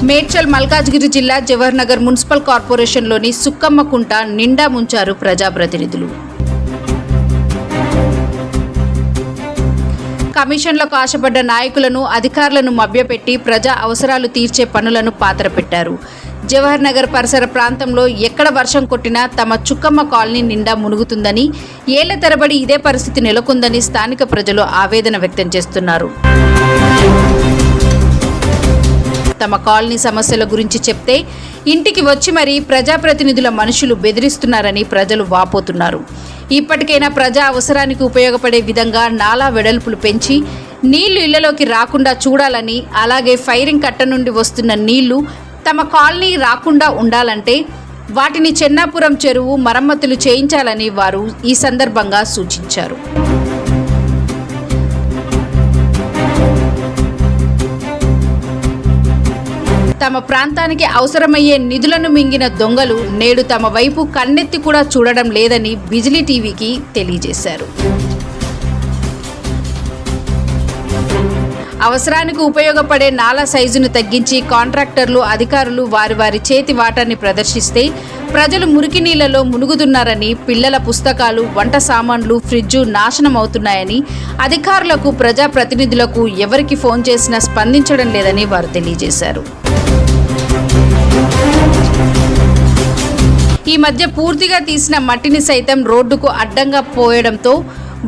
మేడ్చల్ మల్కాజ్గిరి జిల్లా జవహర్ నగర్ మున్సిపల్ కార్పొరేషన్లోని సుక్కమ్మ కుంట నిండా ముంచారు ప్రజాప్రతినిధులు. కమిషన్లకు ఆశపడ్డ నాయకులను, అధికారులను మభ్యపెట్టి ప్రజా అవసరాలు తీర్చే పనులను పాతరపెట్టారు. జవహర్ నగర్ పరిసర ప్రాంతంలో ఎక్కడ వర్షం కొట్టినా తమ చుక్కమ్మ కాలనీ నిండా మునుగుతుందని, ఏళ్ల తరబడి ఇదే పరిస్థితి నెలకొందని స్థానిక ప్రజలు ఆవేదన వ్యక్తం చేస్తున్నారు. తమ కాలనీ సమస్యల గురించి చెప్తే ఇంటికి వచ్చి మరీ ప్రజాప్రతినిధుల మనుషులు బెదిరిస్తున్నారని ప్రజలు వాపోతున్నారు. ఇప్పటికైనా ప్రజా అవసరానికి ఉపయోగపడే విధంగా నాలా వెడల్పులు పెంచి నీళ్లు ఇళ్లలోకి రాకుండా చూడాలని, అలాగే ఫైరింగ్ కట్ట నుండి వస్తున్న నీళ్లు తమ కాలనీ రాకుండా ఉండాలంటే వాటిని చెన్నాపురం చెరువు మరమ్మతులు చేయించాలని వారు ఈ సందర్భంగా సూచించారు. తమ ప్రాంతానికి అవసరమయ్యే నిధులను మింగిన దొంగలు నేడు తమ వైపు కన్నెత్తి కూడా చూడడం లేదని బిజిలీ టీవీకి తెలియజేశారు. అవసరానికి ఉపయోగపడే నాలా సైజును తగ్గించి కాంట్రాక్టర్లు, అధికారులు వారి చేతి వాటాన్ని ప్రదర్శిస్తే ప్రజలు మురికి నీళ్లలో మునుగుతున్నారని, పిల్లల పుస్తకాలు, వంట సామాన్లు, ఫ్రిడ్జు నాశనం అవుతున్నాయని, అధికారులకు, ప్రజాప్రతినిధులకు ఎవరికి ఫోన్ చేసినా స్పందించడం లేదని వారు తెలియజేశారు. ఈ మధ్య పూర్తిగా తీసిన మట్టిని సైతం రోడ్డుకు అడ్డంగా పోయడంతో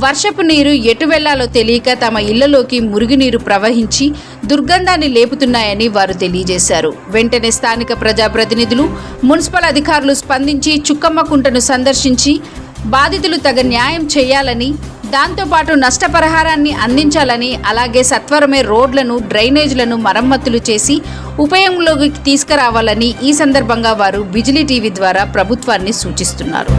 వర్షపు నీరు ఎటు వెళ్లాలో తెలియక తమ ఇళ్లలోకి మురుగునీరు ప్రవహించి దుర్గంధాన్ని లేపుతున్నాయని వారు తెలియజేశారు. వెంటనే స్థానిక ప్రజాప్రతినిధులు, మున్సిపల్ అధికారులు స్పందించి చుక్కమ్మ కుంటను సందర్శించి బాధితులు తగ న్యాయం చేయాలని, దాంతోపాటు నష్టపరిహారాన్ని అందించాలని, అలాగే సత్వరమే రోడ్లను, డ్రైనేజీలను మరమ్మతులు చేసి ఉపయోగంలోకి తీసుకురావాలని ఈ సందర్భంగా వారు బిజిలీ టీవీ ద్వారా ప్రభుత్వాన్ని సూచిస్తున్నారు.